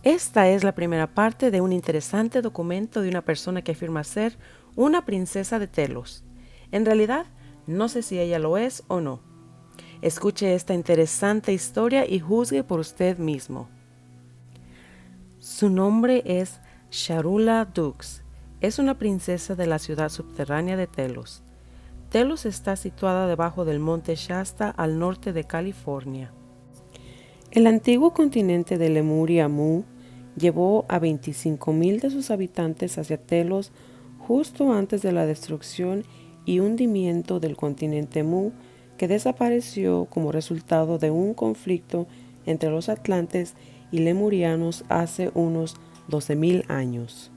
Esta es la primera parte de un interesante documento de una persona que afirma ser una princesa de Telos. En realidad, no sé si ella lo es o no. Escuche esta interesante historia y juzgue por usted mismo. Su nombre es Sharula Dux. Es una princesa de la ciudad subterránea de Telos. Telos está situada debajo del monte Shasta al norte de California. El antiguo continente de Lemuria Mu llevó a 25,000 de sus habitantes hacia Telos justo antes de la destrucción y hundimiento del continente Mu, que desapareció como resultado de un conflicto entre los atlantes y lemurianos hace unos 12,000 años.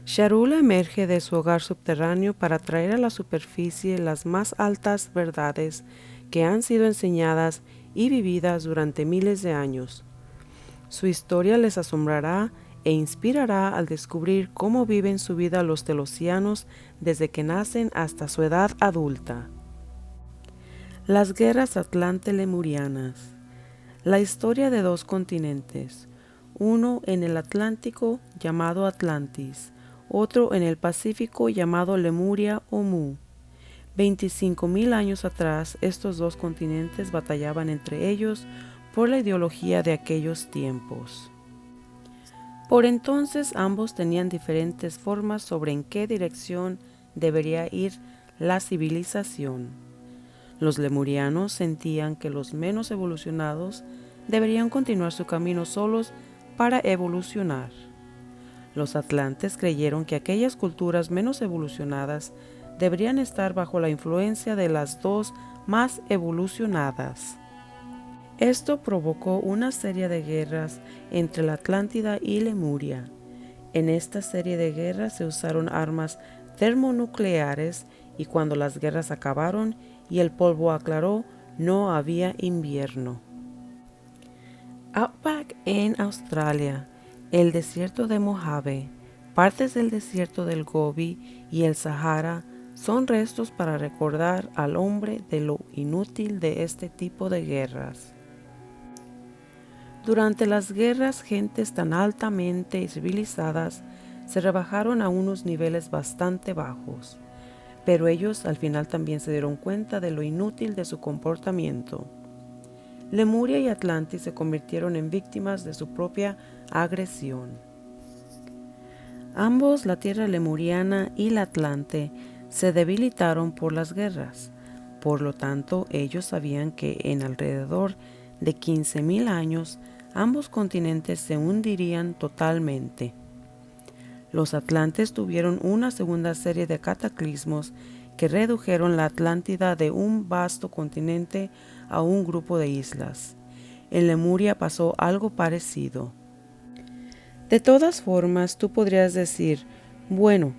Sharula emerge de su hogar subterráneo para traer a la superficie las más altas verdades que han sido enseñadas y vividas durante miles de años. Su historia les asombrará e inspirará al descubrir cómo viven su vida los telosianos desde que nacen hasta su edad adulta. Las guerras atlante-lemurianas. La historia de dos continentes, uno en el Atlántico llamado Atlantis, otro en el Pacífico llamado Lemuria o Mu. 25,000 años atrás, estos dos continentes batallaban entre ellos por la ideología de aquellos tiempos. Por entonces ambos tenían diferentes formas sobre en qué dirección debería ir la civilización. Los lemurianos sentían que los menos evolucionados deberían continuar su camino solos para evolucionar. Los atlantes creyeron que aquellas culturas menos evolucionadas deberían estar bajo la influencia de las dos más evolucionadas. Esto provocó una serie de guerras entre la Atlántida y Lemuria. En esta serie de guerras se usaron armas termonucleares y cuando las guerras acabaron y el polvo aclaró, no había invierno. Outback en Australia, el desierto de Mojave, partes del desierto del Gobi y el Sahara son restos para recordar al hombre de lo inútil de este tipo de guerras. Durante las guerras, gentes tan altamente civilizadas se rebajaron a unos niveles bastante bajos, pero ellos al final también se dieron cuenta de lo inútil de su comportamiento. Lemuria y Atlantis se convirtieron en víctimas de su propia agresión. Ambos, la tierra lemuriana y la Atlante, se debilitaron por las guerras. Por lo tanto, ellos sabían que en alrededor de 15,000 años, ambos continentes se hundirían totalmente. Los atlantes tuvieron una segunda serie de cataclismos que redujeron la Atlántida de un vasto continente a un grupo de islas. En Lemuria pasó algo parecido. De todas formas, tú podrías decir, bueno,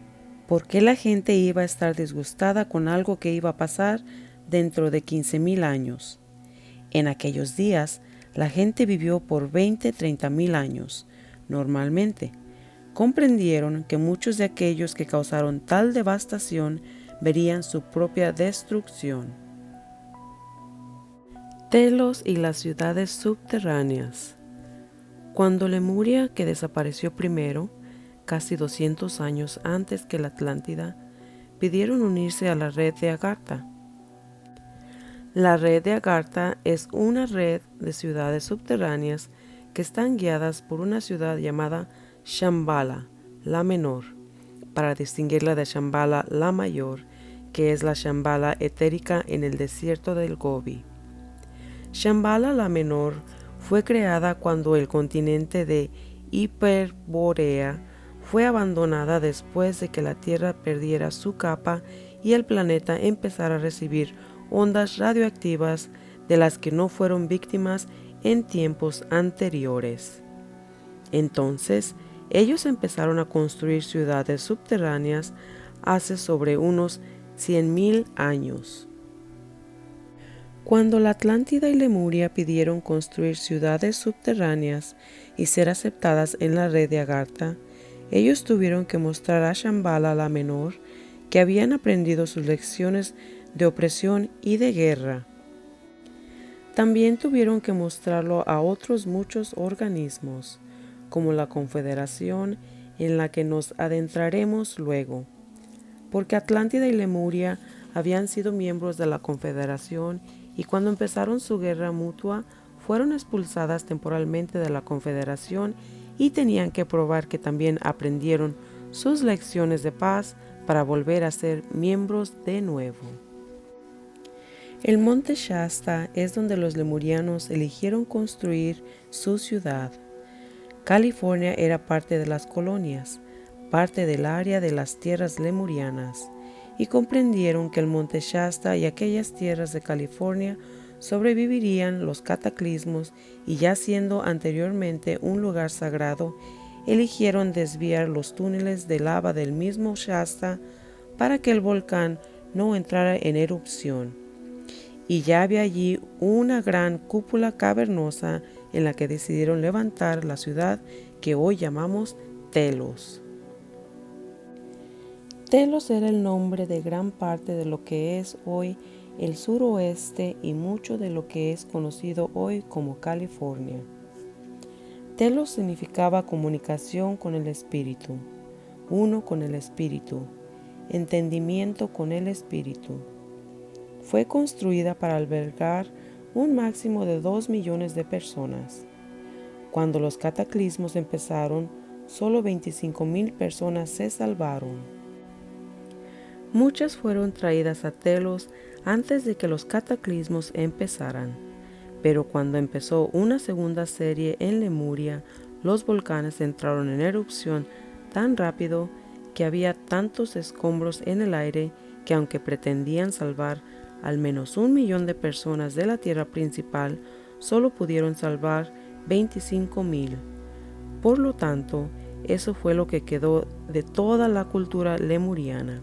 ¿por qué la gente iba a estar disgustada con algo que iba a pasar dentro de 15,000 años? En aquellos días, la gente vivió por 20-30,000 años, normalmente. Comprendieron que muchos de aquellos que causaron tal devastación verían su propia destrucción. Telos y las ciudades subterráneas. Cuando Lemuria, que desapareció primero, casi 200 años antes que la Atlántida, pidieron unirse a la red de Agartha. La red de Agartha es una red de ciudades subterráneas que están guiadas por una ciudad llamada Shambhala, la menor, para distinguirla de Shambhala, la mayor, que es la Shambhala etérica en el desierto del Gobi. Shambhala, la menor, fue creada cuando el continente de Hiperbórea fue abandonada después de que la Tierra perdiera su capa y el planeta empezara a recibir ondas radioactivas de las que no fueron víctimas en tiempos anteriores. Entonces, ellos empezaron a construir ciudades subterráneas hace sobre unos 100,000 años. Cuando la Atlántida y Lemuria pidieron construir ciudades subterráneas y ser aceptadas en la red de Agartha, ellos tuvieron que mostrar a Shambhala la menor que habían aprendido sus lecciones de opresión y de guerra. También tuvieron que mostrarlo a otros muchos organismos, como la Confederación, en la que nos adentraremos luego, porque Atlántida y Lemuria habían sido miembros de la Confederación y cuando empezaron su guerra mutua fueron expulsadas temporalmente de la Confederación y tenían que probar que también aprendieron sus lecciones de paz para volver a ser miembros de nuevo. El monte Shasta es donde los lemurianos eligieron construir su ciudad. California era parte de las colonias, parte del área de las tierras lemurianas, y comprendieron que el monte Shasta y aquellas tierras de California sobrevivirían los cataclismos y ya siendo anteriormente un lugar sagrado, eligieron desviar los túneles de lava del mismo Shasta para que el volcán no entrara en erupción. Y ya había allí una gran cúpula cavernosa en la que decidieron levantar la ciudad que hoy llamamos Telos. Telos era el nombre de gran parte de lo que es hoy el suroeste y mucho de lo que es conocido hoy como California. Telos significaba comunicación con el espíritu, uno con el espíritu, entendimiento con el espíritu. Fue construida para albergar un máximo de 2 millones de personas. Cuando los cataclismos empezaron, solo 25,000 personas se salvaron. Muchas fueron traídas a Telos antes de que los cataclismos empezaran, pero cuando empezó una segunda serie en Lemuria, los volcanes entraron en erupción tan rápido que había tantos escombros en el aire que aunque pretendían salvar al menos 1 millón de personas de la tierra principal, solo pudieron salvar 25,000. Por lo tanto, eso fue lo que quedó de toda la cultura lemuriana.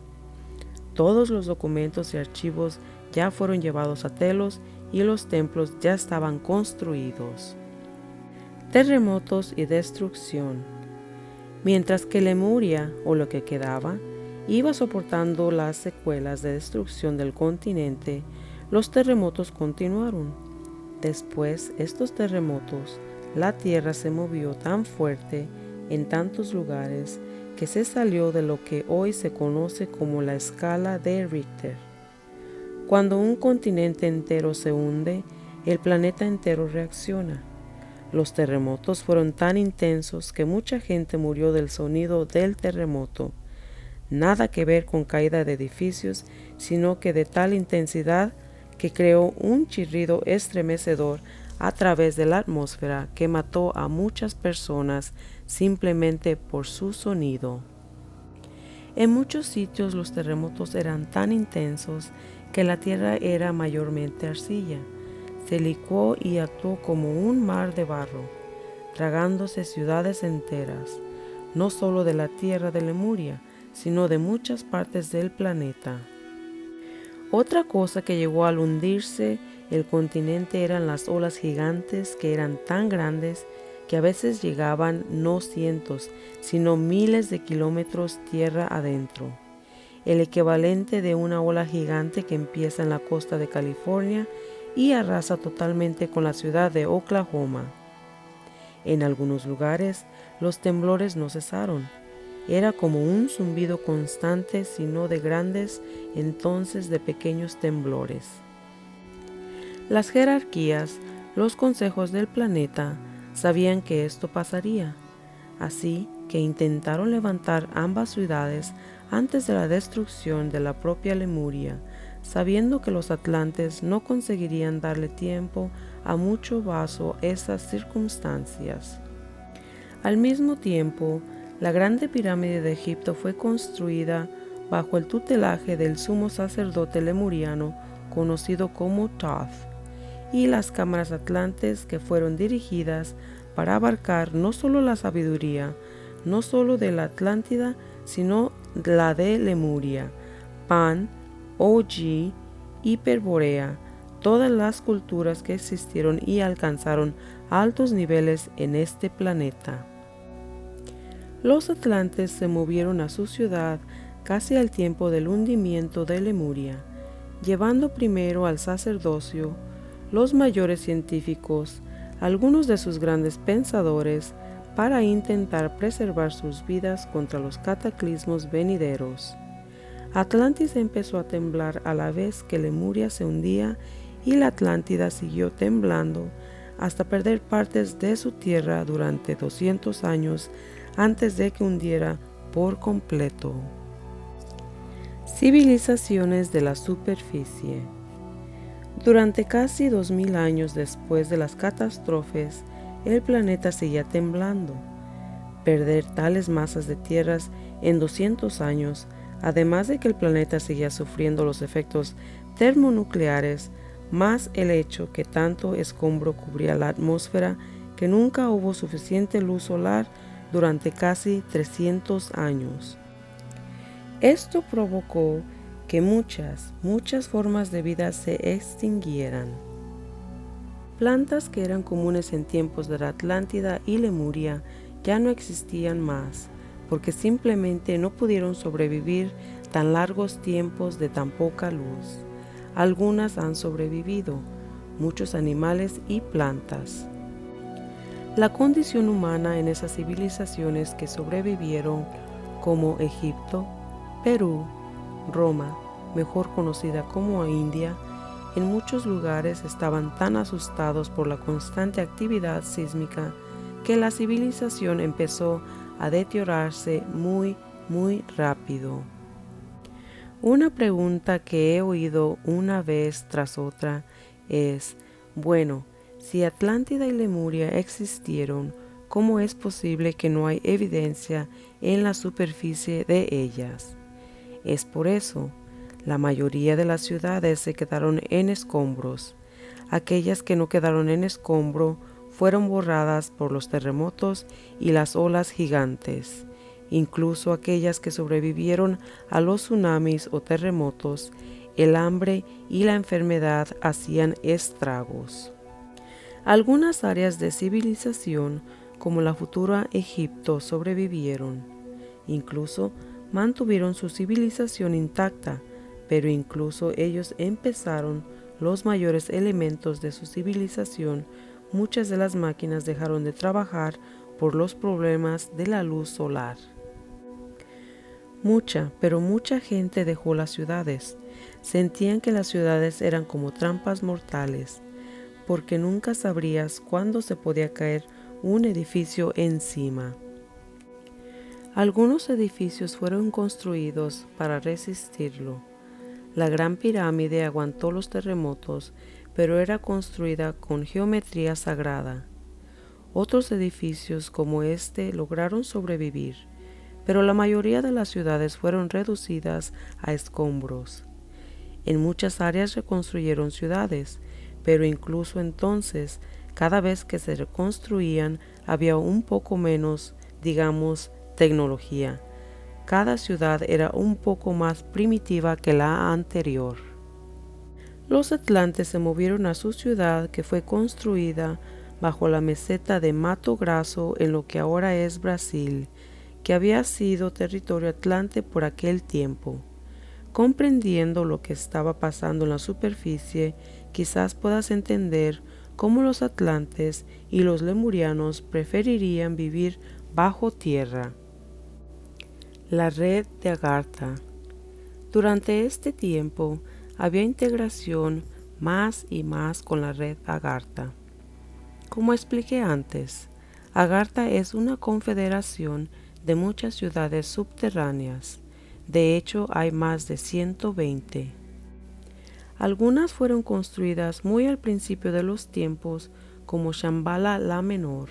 Todos los documentos y archivos ya fueron llevados a Telos y los templos ya estaban construidos. Terremotos y destrucción. Mientras que Lemuria, o lo que quedaba, iba soportando las secuelas de destrucción del continente, los terremotos continuaron. Después, estos terremotos, la tierra se movió tan fuerte en tantos lugares que se salió de lo que hoy se conoce como la escala de Richter. Cuando un continente entero se hunde, el planeta entero reacciona. Los terremotos fueron tan intensos que mucha gente murió del sonido del terremoto. Nada que ver con caída de edificios, sino que de tal intensidad que creó un chirrido estremecedor a través de la atmósfera que mató a muchas personas simplemente por su sonido. En muchos sitios los terremotos eran tan intensos que la tierra era mayormente arcilla. Se licuó y actuó como un mar de barro, tragándose ciudades enteras, no solo de la tierra de Lemuria, sino de muchas partes del planeta. Otra cosa que llegó al hundirse el continente eran las olas gigantes que eran tan grandes que a veces llegaban no cientos, sino miles de kilómetros tierra adentro. El equivalente de una ola gigante que empieza en la costa de California y arrasa totalmente con la ciudad de Oklahoma. En algunos lugares los temblores no cesaron. Era como un zumbido constante, sino de grandes, entonces de pequeños temblores. Las jerarquías, los consejos del planeta, sabían que esto pasaría, así que intentaron levantar ambas ciudades antes de la destrucción de la propia Lemuria, sabiendo que los atlantes no conseguirían darle tiempo a mucho bajo esas circunstancias. Al mismo tiempo, la grande pirámide de Egipto fue construida bajo el tutelaje del sumo sacerdote lemuriano conocido como Thoth, y las cámaras atlantes que fueron dirigidas para abarcar no solo la sabiduría, no solo de la Atlántida, sino la de Lemuria, Pan, Ogi, Hiperborea, todas las culturas que existieron y alcanzaron altos niveles en este planeta. Los atlantes se movieron a su ciudad casi al tiempo del hundimiento de Lemuria, llevando primero al sacerdocio, los mayores científicos, algunos de sus grandes pensadores, para intentar preservar sus vidas contra los cataclismos venideros. Atlantis empezó a temblar a la vez que Lemuria se hundía y la Atlántida siguió temblando hasta perder partes de su tierra durante 200 años antes de que hundiera por completo. Civilizaciones de la superficie. Durante casi 2000 años después de las catástrofes, el planeta seguía temblando. Perder tales masas de tierras en 200 años, además de que el planeta seguía sufriendo los efectos termonucleares, más el hecho que tanto escombro cubría la atmósfera que nunca hubo suficiente luz solar durante casi 300 años. Esto provocó que muchas formas de vida se extinguieran. Plantas que eran comunes en tiempos de la Atlántida y Lemuria ya no existían más, porque simplemente no pudieron sobrevivir tan largos tiempos de tan poca luz. Algunas han sobrevivido, muchos animales y plantas. La condición humana en esas civilizaciones que sobrevivieron, como Egipto, Perú, Roma, mejor conocida como India, en muchos lugares estaban tan asustados por la constante actividad sísmica que la civilización empezó a deteriorarse muy rápido. Una pregunta que he oído una vez tras otra es, bueno, si Atlántida y Lemuria existieron, ¿cómo es posible que no hay evidencia en la superficie de ellas? Es por eso, la mayoría de las ciudades se quedaron en escombros. Aquellas que no quedaron en escombro fueron borradas por los terremotos y las olas gigantes. Incluso aquellas que sobrevivieron a los tsunamis o terremotos, el hambre y la enfermedad hacían estragos. Algunas áreas de civilización, como la futura Egipto, sobrevivieron. Incluso mantuvieron su civilización intacta, pero incluso ellos empezaron los mayores elementos de su civilización. Muchas de las máquinas dejaron de trabajar por los problemas de la luz solar. Pero mucha gente dejó las ciudades. Sentían que las ciudades eran como trampas mortales, porque nunca sabrías cuándo se podía caer un edificio encima. Algunos edificios fueron construidos para resistirlo. La Gran Pirámide aguantó los terremotos, pero era construida con geometría sagrada. Otros edificios como este lograron sobrevivir, pero la mayoría de las ciudades fueron reducidas a escombros. En muchas áreas reconstruyeron ciudades, pero incluso entonces, cada vez que se reconstruían, había un poco menos, digamos, tecnología. Cada ciudad era un poco más primitiva que la anterior. Los atlantes se movieron a su ciudad, que fue construida bajo la meseta de Mato Grosso en lo que ahora es Brasil, que había sido territorio atlante por aquel tiempo. Comprendiendo lo que estaba pasando en la superficie, quizás puedas entender cómo los atlantes y los lemurianos preferirían vivir bajo tierra. La red de Agartha. Durante este tiempo había integración más y más con la red Agartha. Como expliqué antes, Agartha es una confederación de muchas ciudades subterráneas. De hecho, hay más de 120. Algunas fueron construidas muy al principio de los tiempos, como Shambhala la Menor,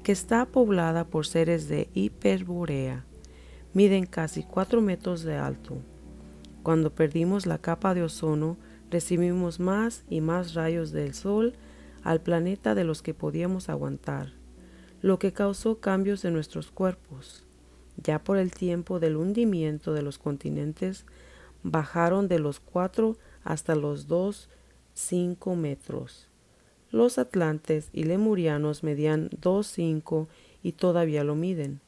que está poblada por seres de Hiperbórea. Miden casi 4 metros de alto. Cuando perdimos la capa de ozono, recibimos más y más rayos del sol al planeta de los que podíamos aguantar, lo que causó cambios en nuestros cuerpos. Ya por el tiempo del hundimiento de los continentes, bajaron de los 4 hasta los 2,5 metros. Los atlantes y lemurianos medían 2,5 y todavía lo miden.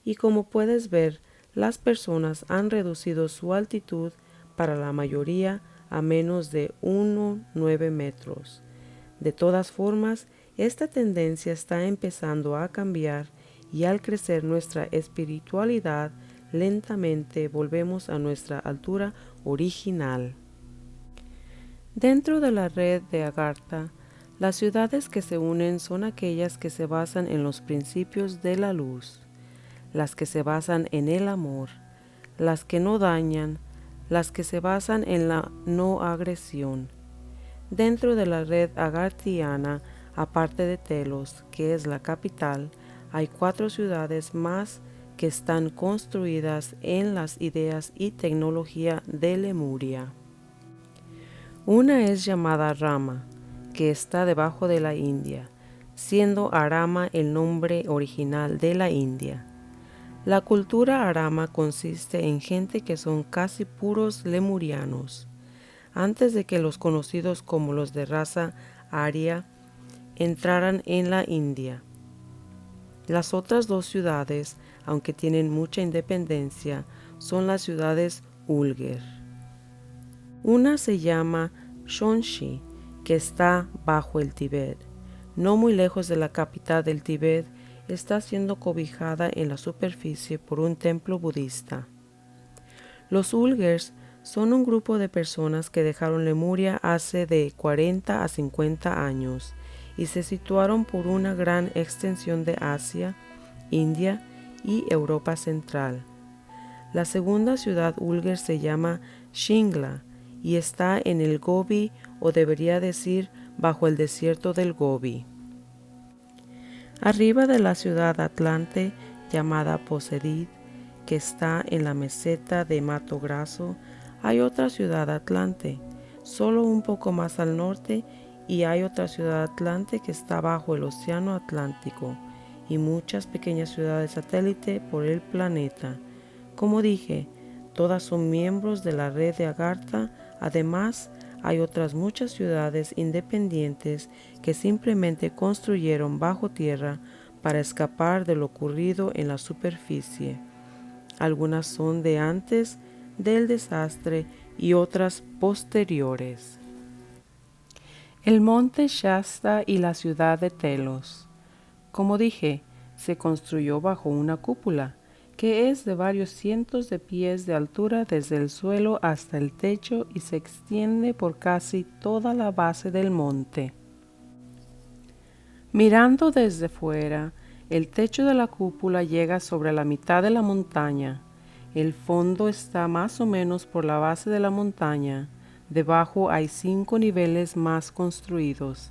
Y como puedes ver, las personas han reducido su altitud para la mayoría a menos de 1,9 metros. De todas formas, esta tendencia está empezando a cambiar y al crecer nuestra espiritualidad, lentamente volvemos a nuestra altura original. Dentro de la red de Agartha, las ciudades que se unen son aquellas que se basan en los principios de la luz, las que se basan en el amor, las que no dañan, las que se basan en la no agresión. Dentro de la red agarthiana, aparte de Telos, que es la capital, hay 4 ciudades más que están construidas en las ideas y tecnología de Lemuria. Una es llamada Rama, que está debajo de la India, siendo Arama el nombre original de la India. La cultura Arama consiste en gente que son casi puros lemurianos, antes de que los conocidos como los de raza aria entraran en la India. Las otras 2 ciudades, aunque tienen mucha independencia, son las ciudades Ulger. Una se llama Shonshi, que está bajo el Tíbet. No muy lejos de la capital del Tíbet, está siendo cobijada en la superficie por un templo budista. Los Ulgers son un grupo de personas que dejaron Lemuria hace de 40 a 50 años y se situaron por una gran extensión de Asia, India y Europa Central. La segunda ciudad Ulger se llama Shingla y está en el Gobi, o debería decir bajo el desierto del Gobi. Arriba de la ciudad Atlante, llamada Posedid, que está en la meseta de Mato Grasso, hay otra ciudad Atlante, solo un poco más al norte, y hay otra ciudad Atlante que está bajo el Océano Atlántico, y muchas pequeñas ciudades satélite por el planeta. Como dije, todas son miembros de la red de Agartha. Además, hay otras muchas ciudades independientes que simplemente construyeron bajo tierra para escapar de lo ocurrido en la superficie. Algunas son de antes del desastre y otras posteriores. El monte Shasta y la ciudad de Telos. Como dije, se construyó bajo una cúpula, que es de varios cientos de pies de altura desde el suelo hasta el techo y se extiende por casi toda la base del monte. Mirando desde fuera, el techo de la cúpula llega sobre la mitad de la montaña. El fondo está más o menos por la base de la montaña. Debajo hay 5 niveles más construidos.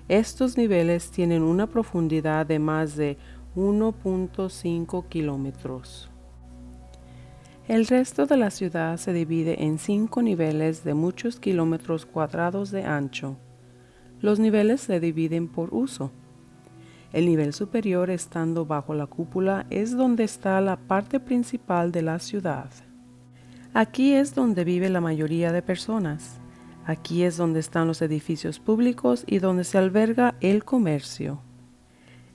Estos niveles tienen una profundidad de más de 1.5 kilómetros. El resto de la ciudad se divide en 5 niveles de muchos kilómetros cuadrados de ancho. Los niveles se dividen por uso. El nivel superior, estando bajo la cúpula, es donde está la parte principal de la ciudad. Aquí es donde vive la mayoría de personas. Aquí es donde están los edificios públicos y donde se alberga el comercio.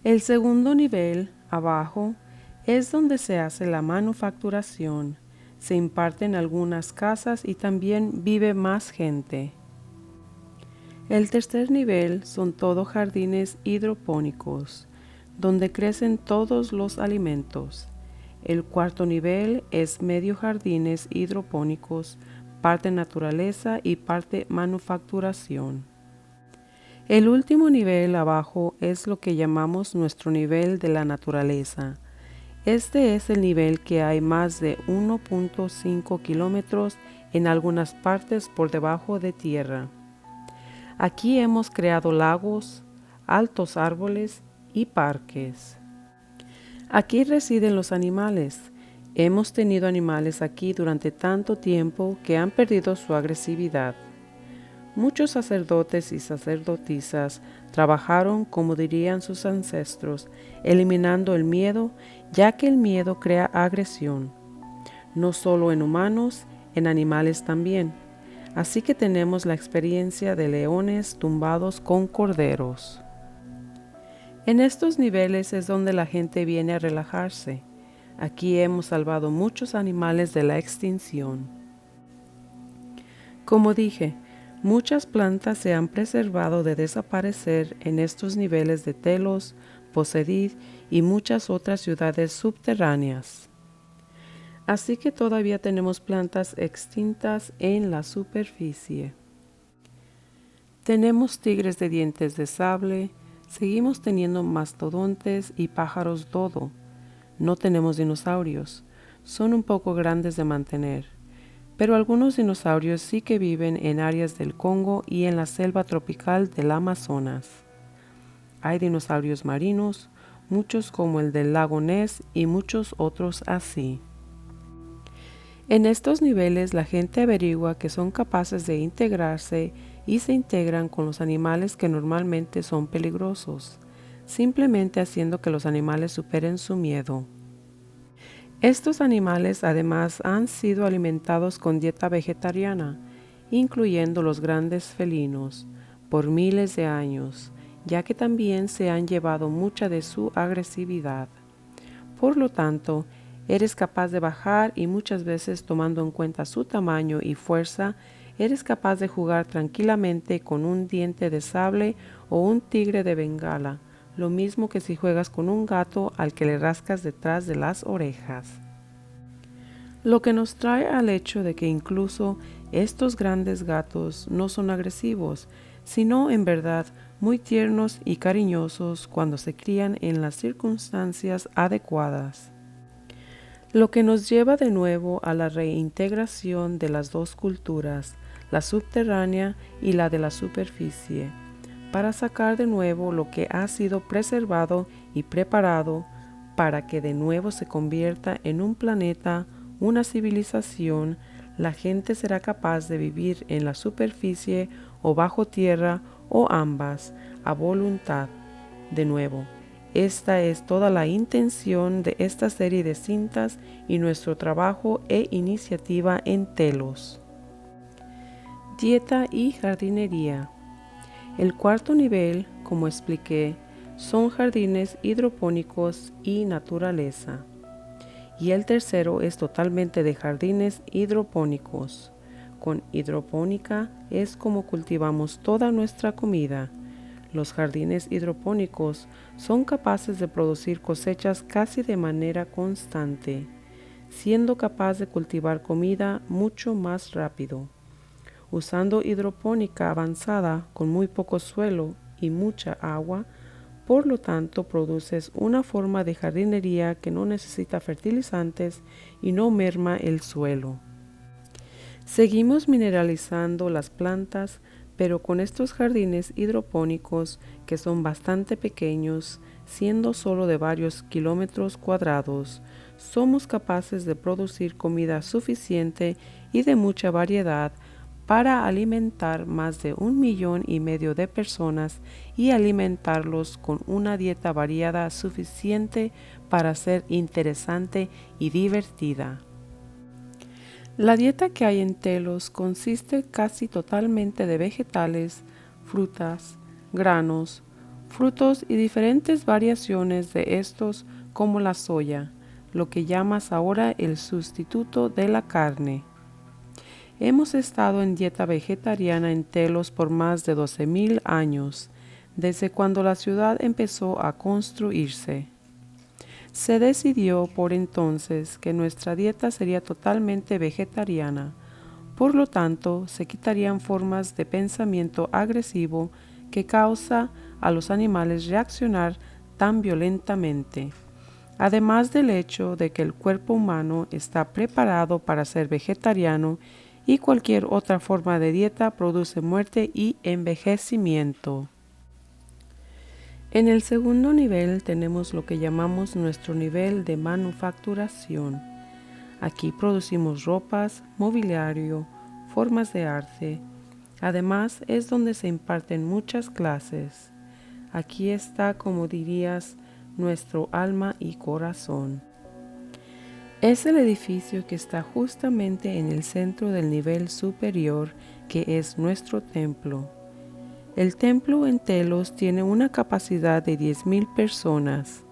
El segundo nivel, abajo, es donde se hace la manufacturación, se imparten algunas casas y también vive más gente. El tercer nivel son todo jardines hidropónicos, donde crecen todos los alimentos. El cuarto nivel es medio jardines hidropónicos, parte naturaleza y parte manufacturación. El último nivel abajo es lo que llamamos nuestro nivel de la naturaleza. Este es el nivel que hay más de 1.5 kilómetros en algunas partes por debajo de tierra. Aquí hemos creado lagos, altos árboles y parques. Aquí residen los animales. Hemos tenido animales aquí durante tanto tiempo que han perdido su agresividad. Muchos sacerdotes y sacerdotisas trabajaron, como dirían sus ancestros, eliminando el miedo, ya que el miedo crea agresión, no solo en humanos, en animales también. Así que tenemos la experiencia de leones tumbados con corderos. En estos niveles es donde la gente viene a relajarse. Aquí hemos salvado muchos animales de la extinción. Como dije, Muchas plantas se han preservado de desaparecer en estos niveles de Telos, Posedid y muchas otras ciudades subterráneas. Así que todavía tenemos plantas extintas en la superficie. Tenemos tigres de dientes de sable, seguimos teniendo mastodontes y pájaros dodo. No tenemos dinosaurios, son un poco grandes de mantener, pero algunos dinosaurios sí que viven en áreas del Congo y en la selva tropical del Amazonas. Hay dinosaurios marinos, muchos como el del lago Ness y muchos otros así. En estos niveles la gente averigua que son capaces de integrarse y se integran con los animales que normalmente son peligrosos, simplemente haciendo que los animales superen su miedo. Estos animales además han sido alimentados con dieta vegetariana, incluyendo los grandes felinos, por miles de años, ya que también se han llevado mucha de su agresividad. Por lo tanto, eres capaz de bajar y muchas veces tomando en cuenta su tamaño y fuerza, eres capaz de jugar tranquilamente con un diente de sable o un tigre de Bengala, lo mismo que si juegas con un gato al que le rascas detrás de las orejas. Lo que nos trae al hecho de que incluso estos grandes gatos no son agresivos, sino en verdad muy tiernos y cariñosos cuando se crían en las circunstancias adecuadas. Lo que nos lleva de nuevo a la reintegración de las dos culturas, la subterránea y la de la superficie, para sacar de nuevo lo que ha sido preservado y preparado para que de nuevo se convierta en un planeta, una civilización. La gente será capaz de vivir en la superficie o bajo tierra o ambas, a voluntad. De nuevo, esta es toda la intención de esta serie de cintas y nuestro trabajo e iniciativa en Telos. Dieta y jardinería. El cuarto nivel, como expliqué, son jardines hidropónicos y naturaleza. Y el tercero es totalmente de jardines hidropónicos. Con hidropónica es como cultivamos toda nuestra comida. Los jardines hidropónicos son capaces de producir cosechas casi de manera constante, siendo capaz de cultivar comida mucho más rápido. Usando hidropónica avanzada con muy poco suelo y mucha agua, por lo tanto produces una forma de jardinería que no necesita fertilizantes y no merma el suelo. Seguimos mineralizando las plantas, pero con estos jardines hidropónicos que son bastante pequeños, siendo solo de varios kilómetros cuadrados, somos capaces de producir comida suficiente y de mucha variedad para alimentar más de 1,5 millones de personas y alimentarlos con una dieta variada suficiente para ser interesante y divertida. La dieta que hay en Telos consiste casi totalmente de vegetales, frutas, granos, frutos y diferentes variaciones de estos como la soya, lo que llamas ahora el sustituto de la carne. Hemos estado en dieta vegetariana en Telos por más de 12,000 años, desde cuando la ciudad empezó a construirse. Se decidió por entonces que nuestra dieta sería totalmente vegetariana, por lo tanto se quitarían formas de pensamiento agresivo que causa a los animales reaccionar tan violentamente, además del hecho de que el cuerpo humano está preparado para ser vegetariano y cualquier otra forma de dieta produce muerte y envejecimiento. En el segundo nivel tenemos lo que llamamos nuestro nivel de manufacturación. Aquí producimos ropas, mobiliario, formas de arte. Además es donde se imparten muchas clases. Aquí está, como dirías, nuestro alma y corazón. Es el edificio que está justamente en el centro del nivel superior, que es nuestro templo. El templo en Telos tiene una capacidad de 10,000 personas.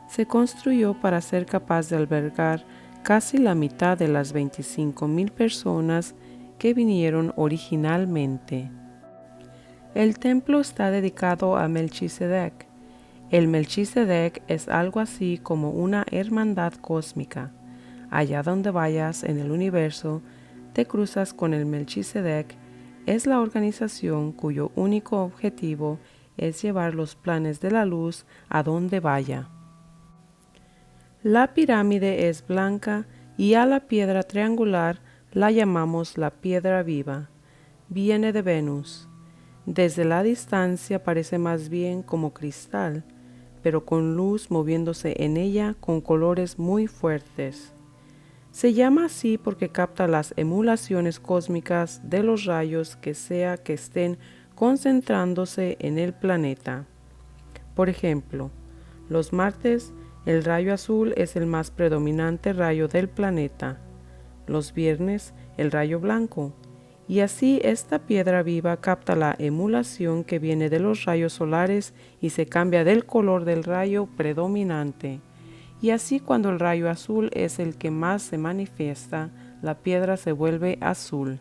Se construyó para ser capaz de albergar casi la mitad de las 25,000 personas que vinieron originalmente. El templo está dedicado a Melquisedec. El Melquisedec es algo así como una hermandad cósmica. Allá donde vayas en el universo, te cruzas con el Melquisedec. Es la organización cuyo único objetivo es llevar los planes de la luz a donde vaya. La pirámide es blanca y a la piedra triangular la llamamos la piedra viva. Viene de Venus. Desde la distancia parece más bien como cristal, pero con luz moviéndose en ella con colores muy fuertes. Se llama así porque capta las emulaciones cósmicas de los rayos que sea que estén concentrándose en el planeta. Por ejemplo, los martes el rayo azul es el más predominante rayo del planeta, los viernes el rayo blanco, y así esta piedra viva capta la emulación que viene de los rayos solares y se cambia del color del rayo predominante. Y así cuando el rayo azul es el que más se manifiesta, la piedra se vuelve azul.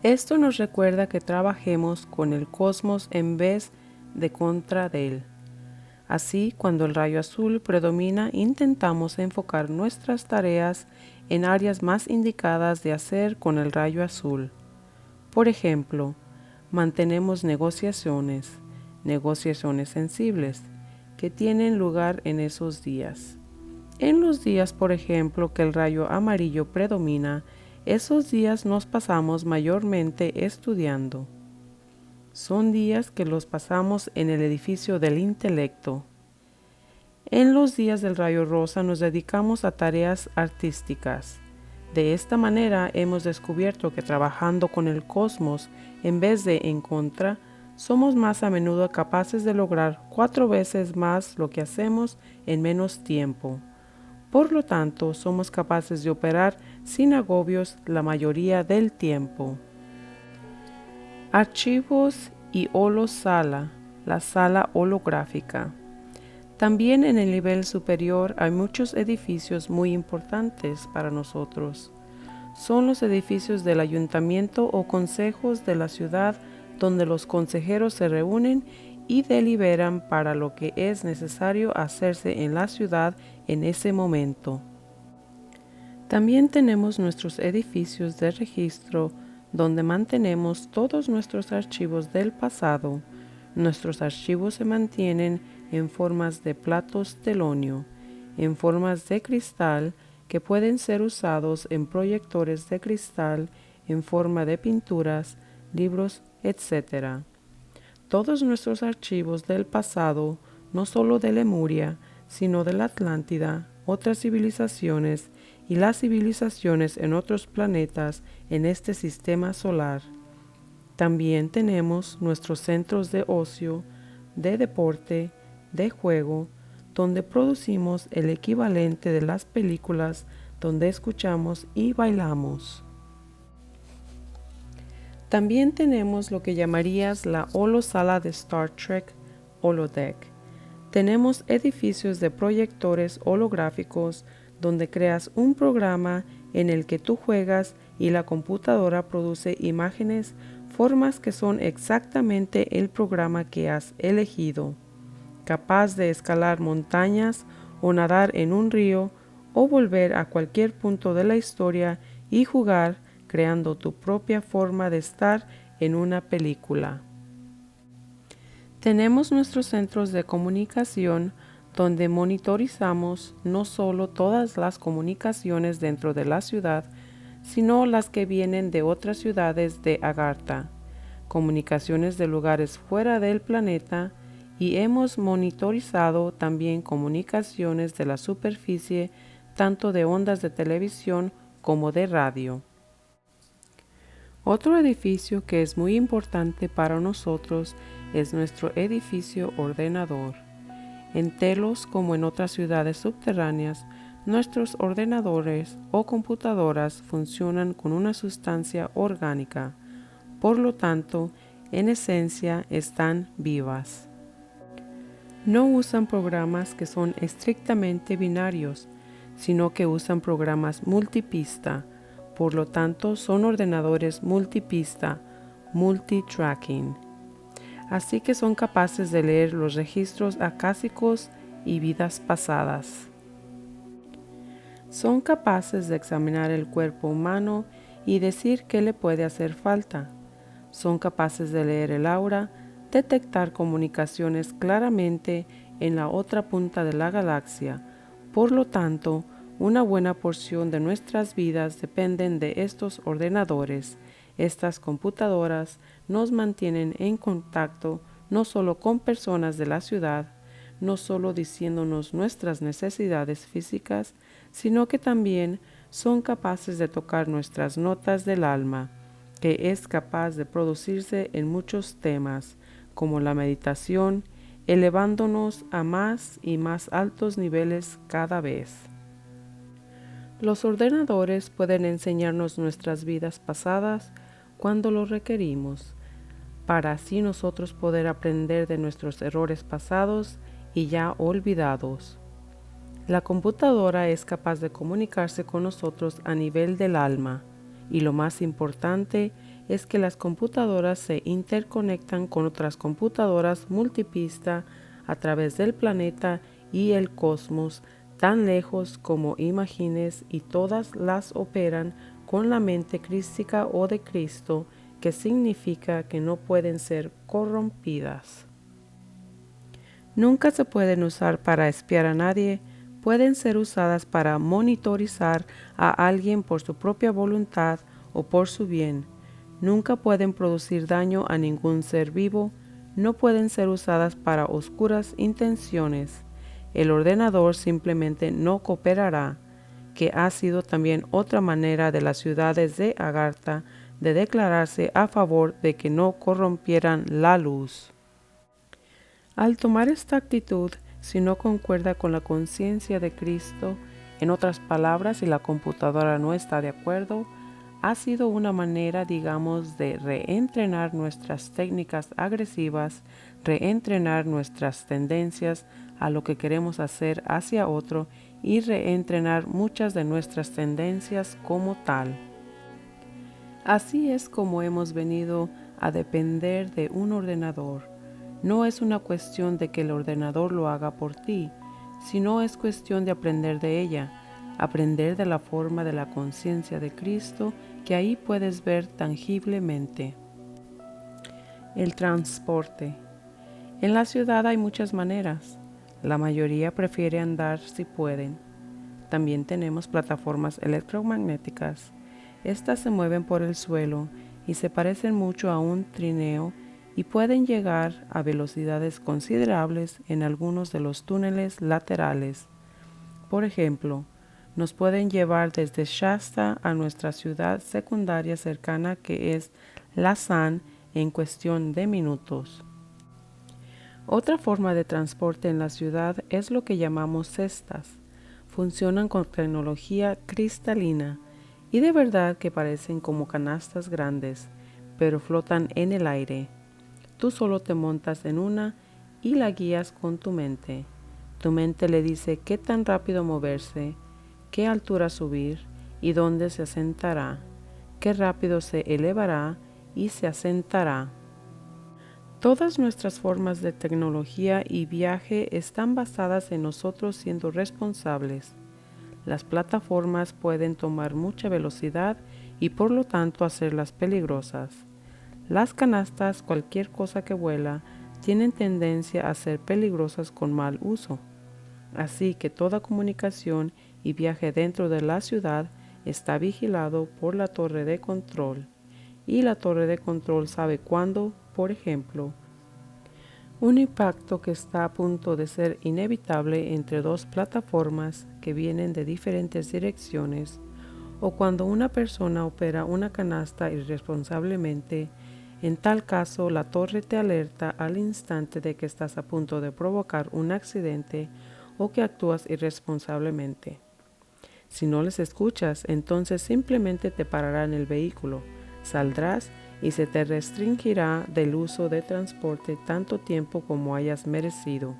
Esto nos recuerda que trabajemos con el cosmos en vez de contra de él. Así, cuando el rayo azul predomina, intentamos enfocar nuestras tareas en áreas más indicadas de hacer con el rayo azul. Por ejemplo, mantenemos negociaciones sensibles, que tienen lugar en esos días. En los días, por ejemplo, que el rayo amarillo predomina, esos días nos pasamos mayormente estudiando. Son días que los pasamos en el edificio del intelecto. En los días del rayo rosa nos dedicamos a tareas artísticas. De esta manera hemos descubierto que trabajando con el cosmos en vez de en contra, somos más a menudo capaces de lograr 4 veces más lo que hacemos en menos tiempo. Por lo tanto, somos capaces de operar sin agobios la mayoría del tiempo. Archivos y holosala, la sala holográfica. También en el nivel superior hay muchos edificios muy importantes para nosotros. Son los edificios del ayuntamiento o consejos de la ciudad donde los consejeros se reúnen y deliberan para lo que es necesario hacerse en la ciudad en ese momento. También tenemos nuestros edificios de registro donde mantenemos todos nuestros archivos del pasado. Nuestros archivos se mantienen en formas de platos telonio, en formas de cristal que pueden ser usados en proyectores de cristal, en forma de pinturas, libros, etc. Todos nuestros archivos del pasado, no solo de Lemuria, sino de la Atlántida, otras civilizaciones y las civilizaciones en otros planetas en este sistema solar. También tenemos nuestros centros de ocio, de deporte, de juego, donde producimos el equivalente de las películas donde escuchamos y bailamos. También tenemos lo que llamarías la holosala de Star Trek, holodeck. Tenemos edificios de proyectores holográficos donde creas un programa en el que tú juegas y la computadora produce imágenes, formas que son exactamente el programa que has elegido. Capaz de escalar montañas o nadar en un río o volver a cualquier punto de la historia y jugar creando tu propia forma de estar en una película. Tenemos nuestros centros de comunicación donde monitorizamos no solo todas las comunicaciones dentro de la ciudad, sino las que vienen de otras ciudades de Agartha, comunicaciones de lugares fuera del planeta, y hemos monitorizado también comunicaciones de la superficie, tanto de ondas de televisión como de radio. Otro edificio que es muy importante para nosotros es nuestro edificio ordenador. En Telos, como en otras ciudades subterráneas, nuestros ordenadores o computadoras funcionan con una sustancia orgánica, por lo tanto, en esencia están vivas. No usan programas que son estrictamente binarios, sino que usan programas multipista. Por lo tanto, son ordenadores multipista, multitracking. Así que son capaces de leer los registros acásicos y vidas pasadas. Son capaces de examinar el cuerpo humano y decir qué le puede hacer falta. Son capaces de leer el aura, detectar comunicaciones claramente en la otra punta de la galaxia. Por lo tanto, una buena porción de nuestras vidas dependen de estos ordenadores. Estas computadoras nos mantienen en contacto no solo con personas de la ciudad, no solo diciéndonos nuestras necesidades físicas, sino que también son capaces de tocar nuestras notas del alma, que es capaz de producirse en muchos temas, como la meditación, elevándonos a más y más altos niveles cada vez. Los ordenadores pueden enseñarnos nuestras vidas pasadas cuando lo requerimos, para así nosotros poder aprender de nuestros errores pasados y ya olvidados. La computadora es capaz de comunicarse con nosotros a nivel del alma, y lo más importante es que las computadoras se interconectan con otras computadoras multipista a través del planeta y el cosmos, tan lejos como imagines, y todas las operan con la mente crística o de Cristo, que significa que no pueden ser corrompidas. Nunca se pueden usar para espiar a nadie, pueden ser usadas para monitorizar a alguien por su propia voluntad o por su bien. Nunca pueden producir daño a ningún ser vivo, no pueden ser usadas para oscuras intenciones. El ordenador simplemente no cooperará, que ha sido también otra manera de las ciudades de Agartha de declararse a favor de que no corrompieran la luz. Al tomar esta actitud, si no concuerda con la conciencia de Cristo, en otras palabras, si la computadora no está de acuerdo, ha sido una manera, digamos, de reentrenar nuestras técnicas agresivas, reentrenar nuestras tendencias a lo que queremos hacer hacia otro y reentrenar muchas de nuestras tendencias como tal. Así es como hemos venido a depender de un ordenador. No es una cuestión de que el ordenador lo haga por ti, sino es cuestión de aprender de ella, aprender de la forma de la conciencia de Cristo que ahí puedes ver tangiblemente. El transporte. En la ciudad hay muchas maneras. La mayoría prefiere andar si pueden. También tenemos plataformas electromagnéticas. Estas se mueven por el suelo y se parecen mucho a un trineo y pueden llegar a velocidades considerables en algunos de los túneles laterales. Por ejemplo, nos pueden llevar desde Shasta a nuestra ciudad secundaria cercana, que es Lausanne, en cuestión de minutos. Otra forma de transporte en la ciudad es lo que llamamos cestas. Funcionan con tecnología cristalina y de verdad que parecen como canastas grandes, pero flotan en el aire. Tú solo te montas en una y la guías con tu mente. Tu mente le dice qué tan rápido moverse, qué altura subir y dónde se asentará, qué rápido se elevará y se asentará. Todas nuestras formas de tecnología y viaje están basadas en nosotros siendo responsables. Las plataformas pueden tomar mucha velocidad y por lo tanto hacerlas peligrosas. Las canastas, cualquier cosa que vuela, tienen tendencia a ser peligrosas con mal uso. Así que toda comunicación y viaje dentro de la ciudad está vigilado por la torre de control. Y la torre de control sabe cuándo, por ejemplo, un impacto que está a punto de ser inevitable entre dos plataformas que vienen de diferentes direcciones, o cuando una persona opera una canasta irresponsablemente. En tal caso, la torre te alerta al instante de que estás a punto de provocar un accidente o que actúas irresponsablemente. Si no les escuchas, entonces simplemente te pararán el vehículo, saldrás y se te restringirá del uso de transporte tanto tiempo como hayas merecido.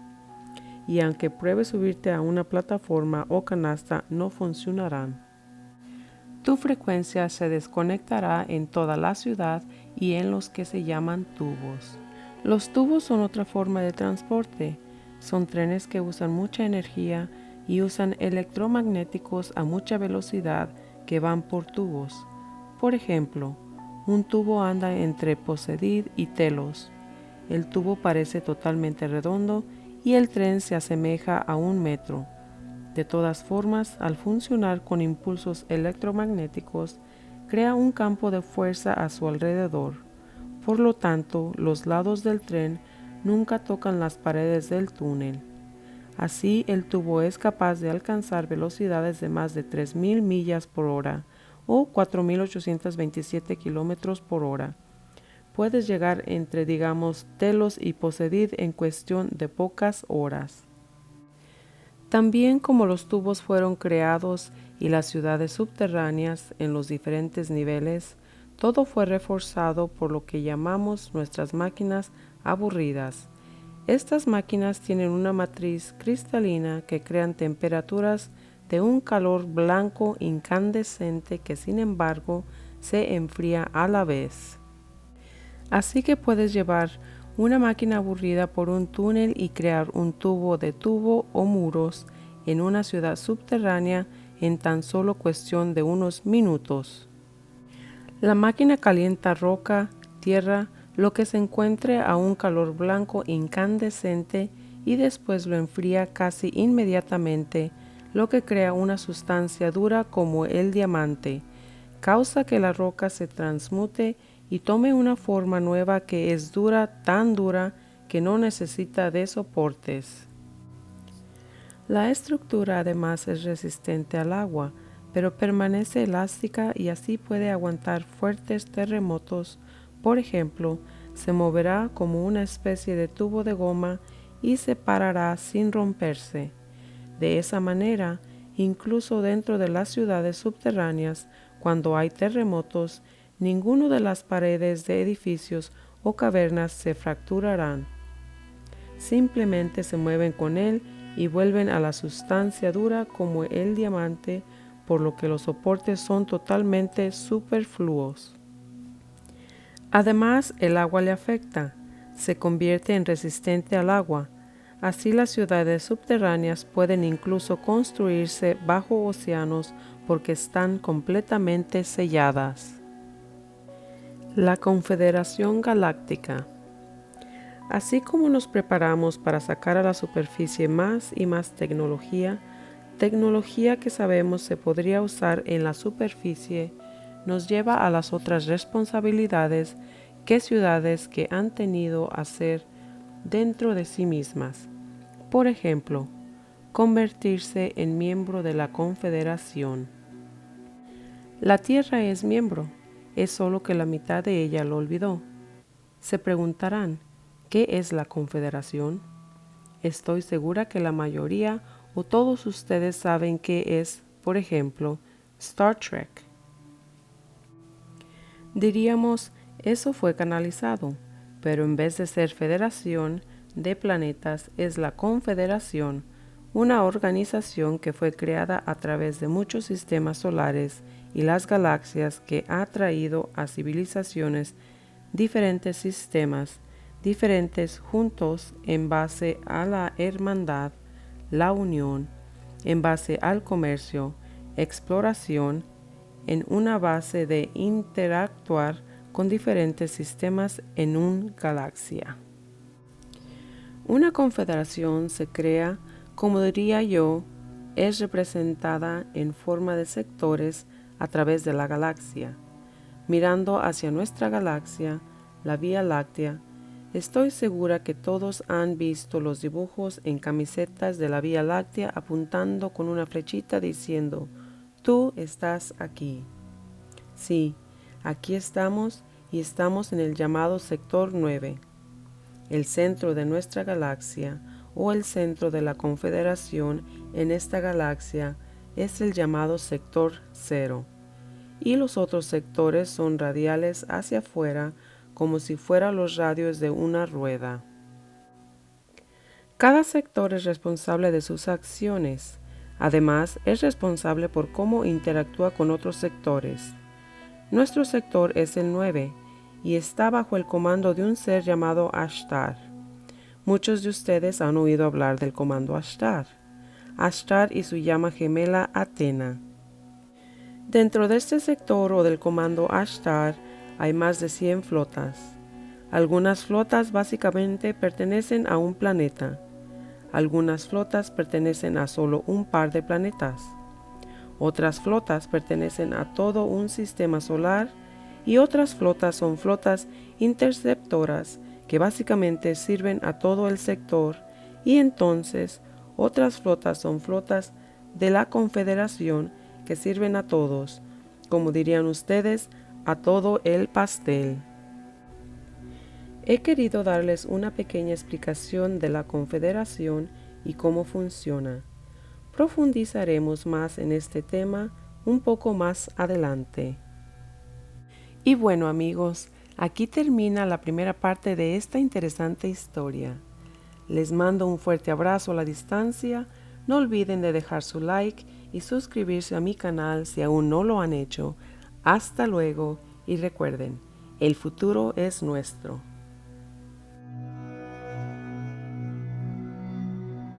Y aunque pruebes subirte a una plataforma o canasta, no funcionarán. tu frecuencia se desconectará en toda la ciudad y en los que se llaman tubos. Los tubos son otra forma de transporte. Son trenes que usan mucha energía y usan electromagnéticos a mucha velocidad que van por tubos. Por ejemplo, un tubo anda entre Posedid y Telos. El tubo parece totalmente redondo y el tren se asemeja a un metro. De todas formas, al funcionar con impulsos electromagnéticos, crea un campo de fuerza a su alrededor. Por lo tanto, los lados del tren nunca tocan las paredes del túnel. Así, el tubo es capaz de alcanzar velocidades de más de 3.000 millas por hora o 4.827 kilómetros por hora. Puedes llegar entre, digamos, Telos y Posedid en cuestión de pocas horas. También como los tubos fueron creados y las ciudades subterráneas en los diferentes niveles, todo fue reforzado por lo que llamamos nuestras máquinas aburridas. Estas máquinas tienen una matriz cristalina que crean temperaturas de un calor blanco incandescente que sin embargo se enfría a la vez. Así que puedes llevar una máquina aburrida por un túnel y crear un tubo o muros en una ciudad subterránea en tan solo cuestión de unos minutos. La máquina calienta roca, tierra, lo que se encuentre a un calor blanco incandescente y después lo enfría casi inmediatamente, lo que crea una sustancia dura como el diamante, causa que la roca se transmute y tome una forma nueva que es dura, tan dura que no necesita de soportes. La estructura además es resistente al agua, pero permanece elástica y así puede aguantar fuertes terremotos. Por ejemplo, se moverá como una especie de tubo de goma y se parará sin romperse. De esa manera, incluso dentro de las ciudades subterráneas, cuando hay terremotos, ninguno de las paredes de edificios o cavernas se fracturarán. Simplemente se mueven con él y vuelven a la sustancia dura como el diamante, por lo que los soportes son totalmente superfluos. Además, el agua le afecta, se convierte en resistente al agua. Así las ciudades subterráneas pueden incluso construirse bajo océanos porque están completamente selladas. La Confederación Galáctica. Así como nos preparamos para sacar a la superficie más y más tecnología que sabemos se podría usar en la superficie, nos lleva a las otras responsabilidades que ciudades que han tenido a hacer dentro de sí mismas. Por ejemplo, convertirse en miembro de la Confederación. La Tierra es miembro, es solo que la mitad de ella lo olvidó. Se preguntarán, ¿qué es la Confederación? Estoy segura que la mayoría o todos ustedes saben qué es, por ejemplo, Star Trek. Diríamos, eso fue canalizado, pero en vez de ser federación de planetas es la Confederación, una organización que fue creada a través de muchos sistemas solares y las galaxias que ha traído a civilizaciones diferentes sistemas diferentes juntos en base a la hermandad, la unión, en base al comercio, exploración, en una base de interactuar con diferentes sistemas en una galaxia. Una confederación se crea, como diría yo, es representada en forma de sectores a través de la galaxia. Mirando hacia nuestra galaxia, la Vía Láctea, estoy segura que todos han visto los dibujos en camisetas de la Vía Láctea apuntando con una flechita diciendo, tú estás aquí. Sí, aquí estamos y estamos en el llamado Sector 9, el centro de nuestra galaxia o el centro de la Confederación en esta galaxia es el llamado Sector 0 y los otros sectores son radiales hacia afuera como si fueran los radios de una rueda. Cada sector es responsable de sus acciones. Además, es responsable por cómo interactúa con otros sectores. Nuestro sector es el 9 y está bajo el comando de un ser llamado Ashtar. Muchos de ustedes han oído hablar del comando Ashtar. Ashtar y su llama gemela Athena. Dentro de este sector o del comando Ashtar hay más de 100 flotas. Algunas flotas básicamente pertenecen a un planeta. Algunas flotas pertenecen a solo un par de planetas. Otras flotas pertenecen a todo un sistema solar y otras flotas son flotas interceptoras que básicamente sirven a todo el sector, y entonces otras flotas son flotas de la Confederación que sirven a todos, como dirían ustedes, a todo el pastel. He querido darles una pequeña explicación de la Confederación y cómo funciona. Profundizaremos más en este tema un poco más adelante. Y bueno, amigos, aquí termina la primera parte de esta interesante historia. Les mando un fuerte abrazo a la distancia. No olviden de dejar su like y suscribirse a mi canal si aún no lo han hecho. Hasta luego y recuerden, el futuro es nuestro.